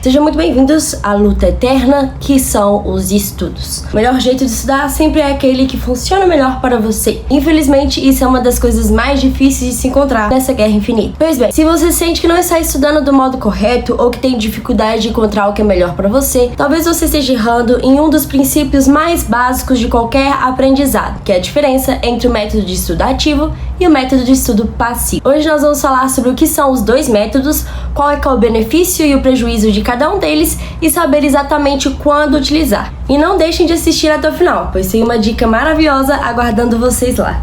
Sejam muito bem-vindos à luta eterna que são os estudos. O melhor jeito de estudar sempre é aquele que funciona melhor para você. Infelizmente, isso é uma das coisas mais difíceis de se encontrar nessa guerra infinita. Pois bem, se você sente que não está estudando do modo correto ou que tem dificuldade de encontrar o que é melhor para você, talvez você esteja errando em um dos princípios mais básicos de qualquer aprendizado, que é a diferença entre o método de estudo ativo e o método de estudo passivo. Hoje nós vamos falar sobre o que são os dois métodos, qual é o benefício e o prejuízo de cada um deles e saber exatamente quando utilizar. E não deixem de assistir até o final, pois tem uma dica maravilhosa aguardando vocês lá.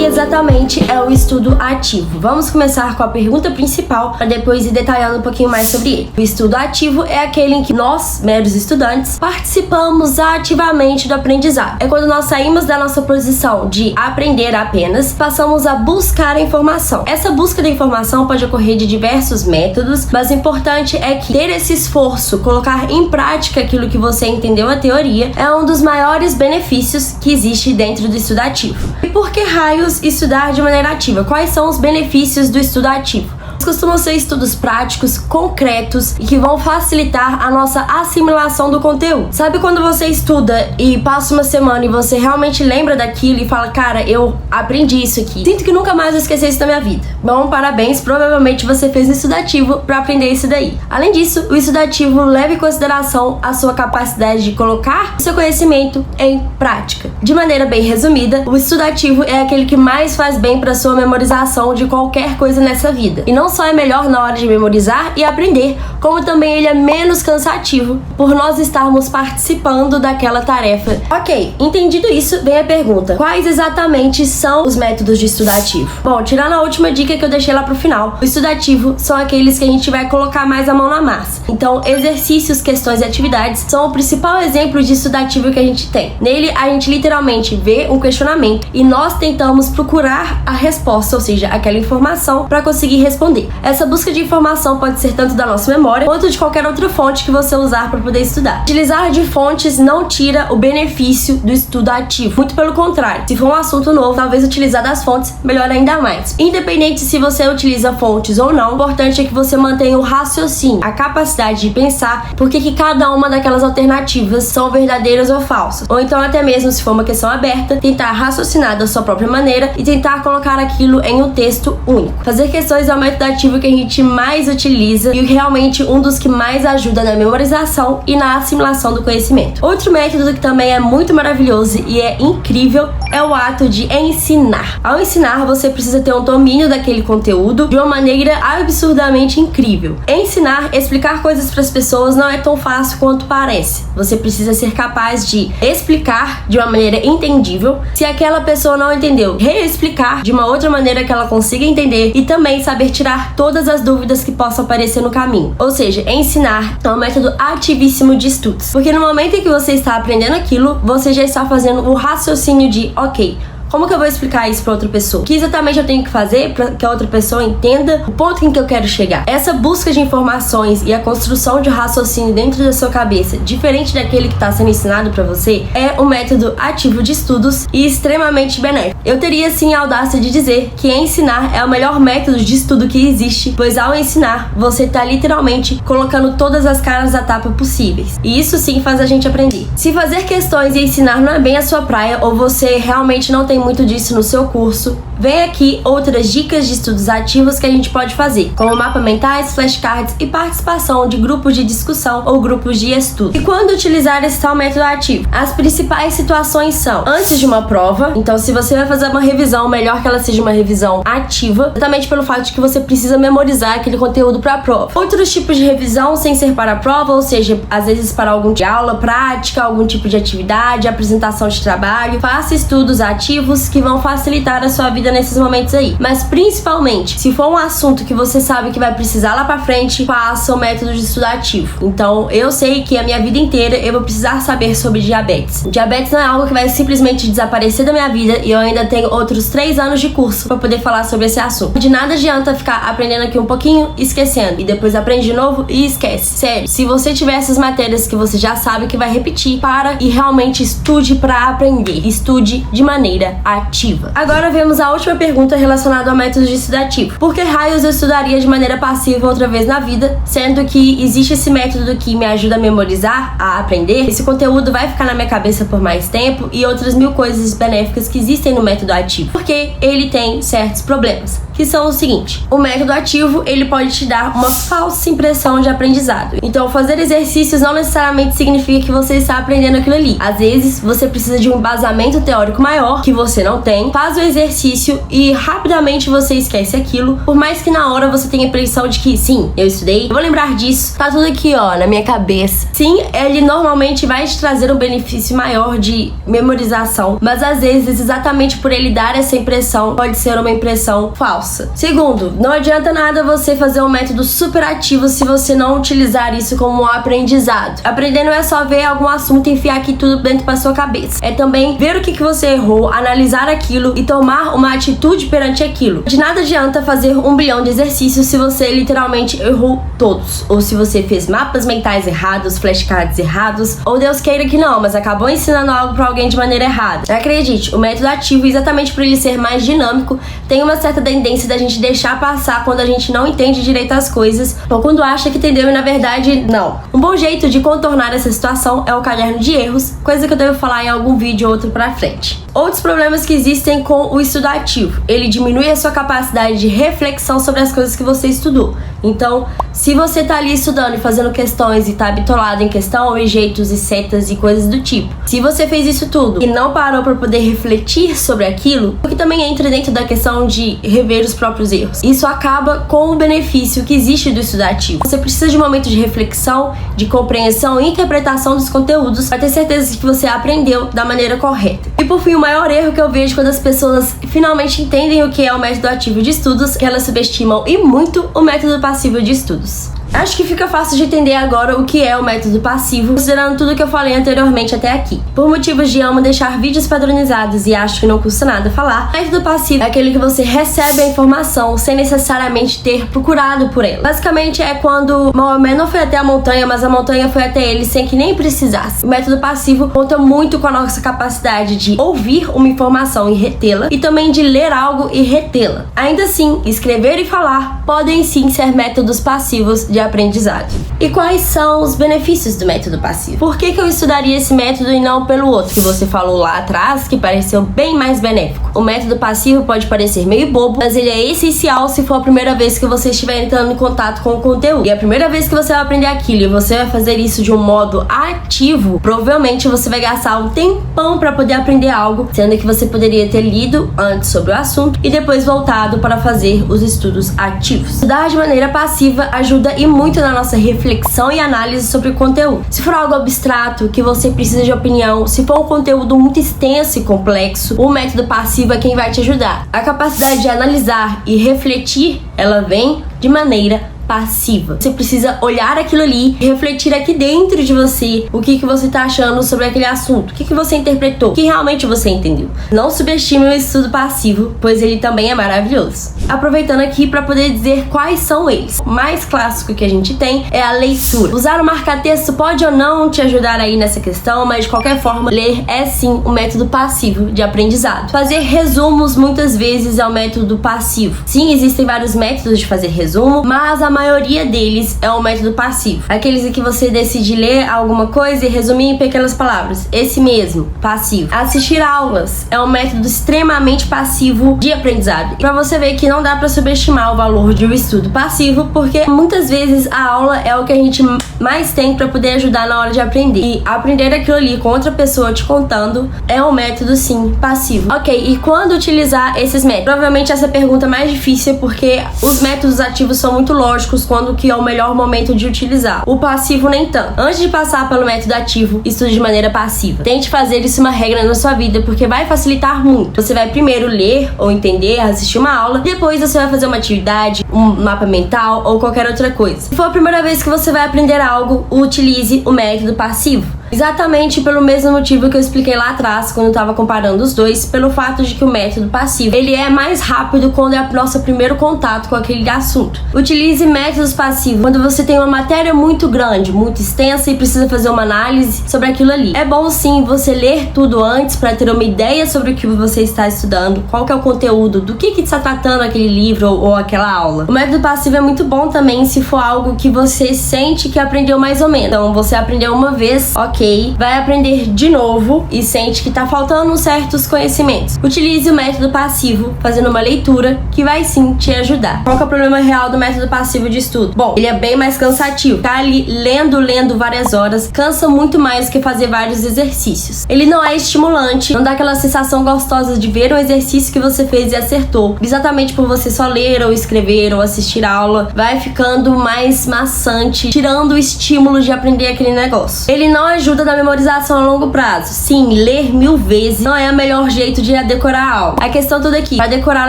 Exatamente, é o estudo ativo. Vamos começar com a pergunta principal para depois ir detalhando um pouquinho mais sobre ele. O estudo ativo é aquele em que nós, meros estudantes, participamos ativamente do aprendizado. É quando nós saímos da nossa posição de aprender apenas, passamos a buscar a informação. Essa busca da informação pode ocorrer de diversos métodos, mas o importante é que ter esse esforço, colocar em prática aquilo que você entendeu na teoria, é um dos maiores benefícios que existe dentro do estudo ativo. E por que raios estudar de maneira ativa? Quais são os benefícios do estudo ativo? Costumam ser estudos práticos, concretos e que vão facilitar a nossa assimilação do conteúdo. Sabe quando você estuda e passa uma semana e você realmente lembra daquilo e fala, cara, eu aprendi isso aqui, sinto que nunca mais vou esquecer isso da minha vida. Bom, parabéns, provavelmente você fez um estudo ativo para aprender isso daí. Além disso, o estudo ativo leva em consideração a sua capacidade de colocar o seu conhecimento em prática. De maneira bem resumida, o estudo ativo é aquele que mais faz bem para sua memorização de qualquer coisa nessa vida. E não só é melhor na hora de memorizar e aprender, como também ele é menos cansativo por nós estarmos participando daquela tarefa. Ok, entendido isso, vem a pergunta: quais exatamente são os métodos de estudo ativo? Bom, tirando a última dica que eu deixei lá pro final, o estudo ativo são aqueles que a gente vai colocar mais a mão na massa. Então, exercícios, questões e atividades são o principal exemplo de estudo ativo que a gente tem. Nele, a gente literalmente vê um questionamento e nós tentamos procurar a resposta, ou seja, aquela informação para conseguir responder. Essa busca de informação pode ser tanto da nossa memória quanto de qualquer outra fonte que você usar para poder estudar. Utilizar de fontes não tira o benefício do estudo ativo, muito pelo contrário. Se for um assunto novo, talvez utilizar das fontes melhore ainda mais. Independente se você utiliza fontes ou não, o importante é que você mantenha o raciocínio, a capacidade de pensar por que cada uma daquelas alternativas são verdadeiras ou falsas. Ou então até mesmo, se for uma questão aberta, tentar raciocinar da sua própria maneira e tentar colocar aquilo em um texto único. Fazer questões é o método ativo que a gente mais utiliza e realmente um dos que mais ajuda na memorização e na assimilação do conhecimento. Outro método que também é muito maravilhoso e é incrível é o ato de ensinar. Ao ensinar, você precisa ter um domínio daquele conteúdo de uma maneira absurdamente incrível. Ensinar, explicar coisas para as pessoas não é tão fácil quanto parece. Você precisa ser capaz de explicar de uma maneira entendível. Se aquela pessoa não entendeu, reexplicar de uma outra maneira que ela consiga entender e também saber tirar todas as dúvidas que possam aparecer no caminho. Ou seja, ensinar é um método ativíssimo de estudos. Porque no momento em que você está aprendendo aquilo, você já está fazendo o raciocínio de, ok, como que eu vou explicar isso para outra pessoa? O que exatamente eu tenho que fazer para que a outra pessoa entenda o ponto em que eu quero chegar? Essa busca de informações e a construção de raciocínio dentro da sua cabeça, diferente daquele que está sendo ensinado para você, é um método ativo de estudos e extremamente benéfico. Eu teria sim a audácia de dizer que ensinar é o melhor método de estudo que existe, pois ao ensinar, você está literalmente colocando todas as caras da tapa possíveis. E isso sim faz a gente aprender. Se fazer questões e ensinar não é bem a sua praia, ou você realmente não tem muito disso no seu curso, vem aqui outras dicas de estudos ativos que a gente pode fazer, como mapa mentais, flashcards e participação de grupos de discussão ou grupos de estudo. E quando utilizar esse tal método ativo? As principais situações são antes de uma prova, então se você vai fazer uma revisão, melhor que ela seja uma revisão ativa, exatamente pelo fato de que você precisa memorizar aquele conteúdo para a prova. Outros tipos de revisão sem ser para a prova, ou seja, às vezes para algum tipo de aula prática, algum tipo de atividade, apresentação de trabalho, faça estudos ativos que vão facilitar a sua vida nesses momentos aí. Mas principalmente, se for um assunto que você sabe que vai precisar lá pra frente, faça o método de estudo ativo. Então, eu sei que a minha vida inteira eu vou precisar saber sobre diabetes. Diabetes não é algo que vai simplesmente desaparecer da minha vida e eu ainda tenho outros 3 anos de curso pra poder falar sobre esse assunto. De nada adianta ficar aprendendo aqui um pouquinho, esquecendo, e depois aprende de novo e esquece. Sério, se você tiver essas matérias que você já sabe que vai repetir, para e realmente estude pra aprender. Estude de maneira ativa. Agora vemos a última pergunta relacionada ao método de estudo ativo. Por que raios eu estudaria de maneira passiva outra vez na vida, sendo que existe esse método que me ajuda a memorizar, a aprender? Esse conteúdo vai ficar na minha cabeça por mais tempo e outras mil coisas benéficas que existem no método ativo. Porque ele tem certos problemas, que são o seguinte: o método ativo, ele pode te dar uma falsa impressão de aprendizado. Então, fazer exercícios não necessariamente significa que você está aprendendo aquilo ali. Às vezes, você precisa de um embasamento teórico maior, que você não tem, faz o exercício e rapidamente você esquece aquilo, por mais que na hora você tenha a impressão de que, sim, eu estudei, eu vou lembrar disso, tá tudo aqui, ó, na minha cabeça. Sim, ele normalmente vai te trazer um benefício maior de memorização, mas às vezes, exatamente por ele dar essa impressão, pode ser uma impressão falsa. Segundo, não adianta nada você fazer um método super ativo se você não utilizar isso como um aprendizado. Aprender não é só ver algum assunto e enfiar aqui tudo dentro da sua cabeça. É também ver o que você errou, analisar aquilo e tomar uma atitude perante aquilo. De nada adianta fazer 1 bilhão de exercícios se você literalmente errou todos. Ou se você fez mapas mentais errados, flashcards errados, ou Deus queira que não, mas acabou ensinando algo pra alguém de maneira errada. Acredite, o método ativo, exatamente por ele ser mais dinâmico, tem uma certa tendência da gente deixar passar quando a gente não entende direito as coisas, ou quando acha que entendeu e na verdade não. Um bom jeito de contornar essa situação é o caderno de erros, coisa que eu devo falar em algum vídeo ou outro pra frente. Outros problemas que existem com o estudo ativo: ele diminui a sua capacidade de reflexão sobre as coisas que você estudou. Então, se você tá ali estudando e fazendo questões e tá bitolado em questão, jeitos e setas e coisas do tipo, se você fez isso tudo e não parou pra poder refletir sobre aquilo, o que também entra dentro da questão de rever os próprios erros, isso acaba com o benefício que existe do estudo ativo. Você precisa de um momento de reflexão, de compreensão e interpretação dos conteúdos para ter certeza que você aprendeu da maneira correta. E por fim, o maior erro que eu vejo quando as pessoas finalmente entendem o que é o método ativo de estudos, que elas subestimam e muito o método passivo de estudos. Acho que fica fácil de entender agora o que é o método passivo, considerando tudo que eu falei anteriormente até aqui. Por motivos de amo deixar vídeos padronizados e acho que não custa nada falar, o método passivo é aquele que você recebe a informação sem necessariamente ter procurado por ela. Basicamente é quando Maomé não foi até a montanha, mas a montanha foi até ele sem que nem precisasse. O método passivo conta muito com a nossa capacidade de ouvir uma informação e retê-la, e também de ler algo e retê-la. Ainda assim, escrever e falar podem sim ser métodos passivos de aprendizado. E quais são os benefícios do método passivo? Por que eu estudaria esse método e não pelo outro que você falou lá atrás, que pareceu bem mais benéfico? O método passivo pode parecer meio bobo, mas ele é essencial se for a primeira vez que você estiver entrando em contato com o conteúdo. E a primeira vez que você vai aprender aquilo e você vai fazer isso de um modo ativo, provavelmente você vai gastar um tempão para poder aprender algo, sendo que você poderia ter lido antes sobre o assunto e depois voltado para fazer os estudos ativos. Estudar de maneira passiva ajuda muito na nossa reflexão e análise sobre o conteúdo. Se for algo abstrato, que você precisa de opinião, se for um conteúdo muito extenso e complexo, o método passivo é quem vai te ajudar. A capacidade de analisar e refletir, ela vem de maneira passiva. Você precisa olhar aquilo ali e refletir aqui dentro de você o que você tá achando sobre aquele assunto, o que você interpretou, o que realmente você entendeu. Não subestime o estudo passivo, pois ele também é maravilhoso. Aproveitando aqui para poder dizer quais são eles. O mais clássico que a gente tem é a leitura. Usar o marca-texto pode ou não te ajudar aí nessa questão, mas de qualquer forma, ler é sim um método passivo de aprendizado. Fazer resumos muitas vezes é um método passivo. Sim, existem vários métodos de fazer resumo, mas a maioria deles é um método passivo. Aqueles em que você decide ler alguma coisa e resumir em pequenas palavras. Esse mesmo, passivo. Assistir aulas é um método extremamente passivo de aprendizado. Pra você ver que não dá pra subestimar o valor de um estudo passivo, porque muitas vezes a aula é o que a gente mais tem pra poder ajudar na hora de aprender. E aprender aquilo ali com outra pessoa te contando é um método, sim, passivo. Ok, e quando utilizar esses métodos? Provavelmente essa pergunta é mais difícil, porque os métodos ativos são muito lógicos quando que é o melhor momento de utilizar. O passivo nem tanto. Antes de passar pelo método ativo, estude de maneira passiva. Tente fazer isso uma regra na sua vida, porque vai facilitar muito. Você vai primeiro ler ou entender, assistir uma aula, depois você vai fazer uma atividade, um mapa mental ou qualquer outra coisa. Se for a primeira vez que você vai aprender algo, utilize o método passivo. Exatamente pelo mesmo motivo que eu expliquei lá atrás, quando eu tava comparando os dois, pelo fato de que o método passivo, ele é mais rápido quando é o nosso primeiro contato com aquele assunto. Utilize métodos passivos quando você tem uma matéria muito grande, muito extensa e precisa fazer uma análise sobre aquilo ali. É bom sim você ler tudo antes para ter uma ideia sobre o que você está estudando, qual que é o conteúdo, do que está tratando aquele livro ou aquela aula. O método passivo é muito bom também se for algo que você sente que aprendeu mais ou menos. Então você aprendeu uma vez, ok, vai aprender de novo e sente que tá faltando certos conhecimentos. Utilize o método passivo fazendo uma leitura que vai sim te ajudar. Qual que é o problema real do método passivo de estudo? Bom, ele é bem mais cansativo. Tá ali lendo várias horas, cansa muito mais do que fazer vários exercícios. Ele não é estimulante, não dá aquela sensação gostosa de ver um exercício que você fez e acertou. Exatamente por você só ler ou escrever ou assistir a aula, vai ficando mais maçante, tirando o estímulo de aprender aquele negócio. Ele não ajuda na memorização a longo prazo. Sim, ler 1000 vezes não é o melhor jeito de decorar algo. A questão toda aqui, para decorar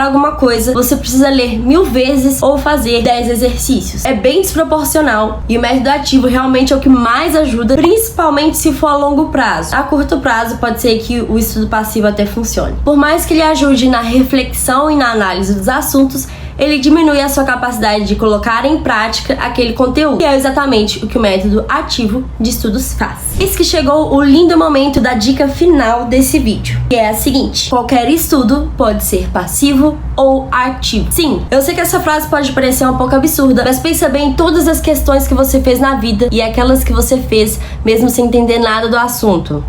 alguma coisa, você precisa ler 1000 vezes ou fazer 10 exercícios. É bem desproporcional e o método ativo realmente é o que mais ajuda, principalmente se for a longo prazo. A curto prazo pode ser que o estudo passivo até funcione. Por mais que ele ajude na reflexão e na análise dos assuntos, ele diminui a sua capacidade de colocar em prática aquele conteúdo, que é exatamente o que o método ativo de estudos faz. Eis que chegou o lindo momento da dica final desse vídeo, que é a seguinte: qualquer estudo pode ser passivo ou ativo. Sim, eu sei que essa frase pode parecer um pouco absurda, mas pensa bem em todas as questões que você fez na vida e aquelas que você fez mesmo sem entender nada do assunto.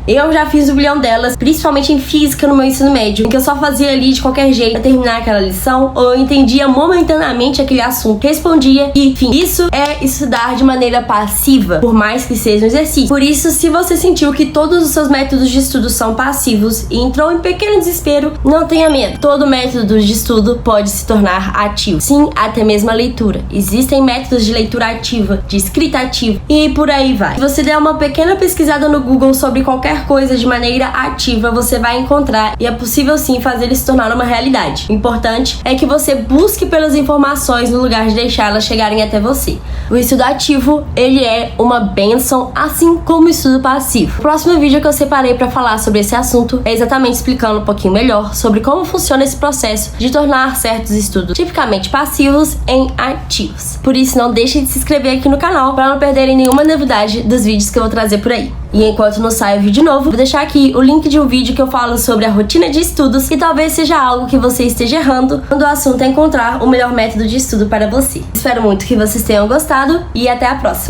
Eu já fiz 1 bilhão delas, principalmente em física no meu ensino médio, em que eu só fazia ali de qualquer jeito pra terminar aquela lição, ou eu entendia momentaneamente aquele assunto, respondia e, enfim, isso é estudar de maneira passiva, por mais que seja um exercício. Por isso, se você sentiu que todos os seus métodos de estudo são passivos e entrou em pequeno desespero, não tenha medo. Todo método de estudo pode se tornar ativo. Sim, até mesmo a leitura. Existem métodos de leitura ativa, de escrita ativa e por aí vai. Se você der uma pequena pesquisada no Google sobre qualquer coisa de maneira ativa, você vai encontrar e é possível sim fazer ele se tornar uma realidade. O importante é que você busque pelas informações no lugar de deixá-las chegarem até você. O estudo ativo, ele é uma bênção, assim como o estudo passivo. O próximo vídeo que eu separei para falar sobre esse assunto é exatamente explicando um pouquinho melhor sobre como funciona esse processo de tornar certos estudos tipicamente passivos em ativos. Por isso, não deixem de se inscrever aqui no canal para não perderem nenhuma novidade dos vídeos que eu vou trazer por aí. E enquanto não sai o vídeo novo, vou deixar aqui o link de um vídeo que eu falo sobre a rotina de estudos, que talvez seja algo que você esteja errando quando o assunto é encontrar o melhor método de estudo para você. Espero muito que vocês tenham gostado e até a próxima!